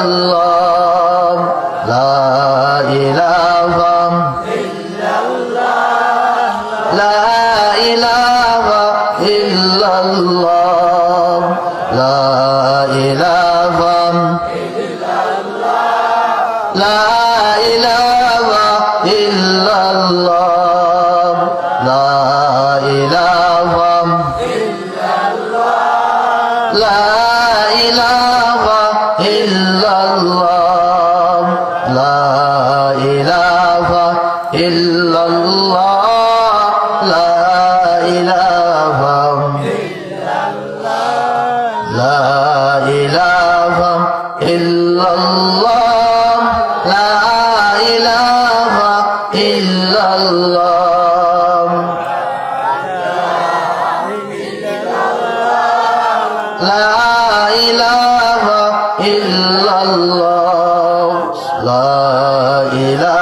ইল্লাল্লাহ লা ইলাহা লা ইলাহা ইল্লাল্লাহ লা ইলাহা লা ইলাহা ইল্লাল্লাহ লা ইলাহা লা ইলাহা ইল্লাল্লাহ লা ইলাহা ইল্লাল্লাহ লা ইলাহা লা ইলাহা ইল্লাল্লাহ লা ইলাহা ইল্লাল্লাহ লা ইলাহা ইল্লাল্লাহ লা ইলাহা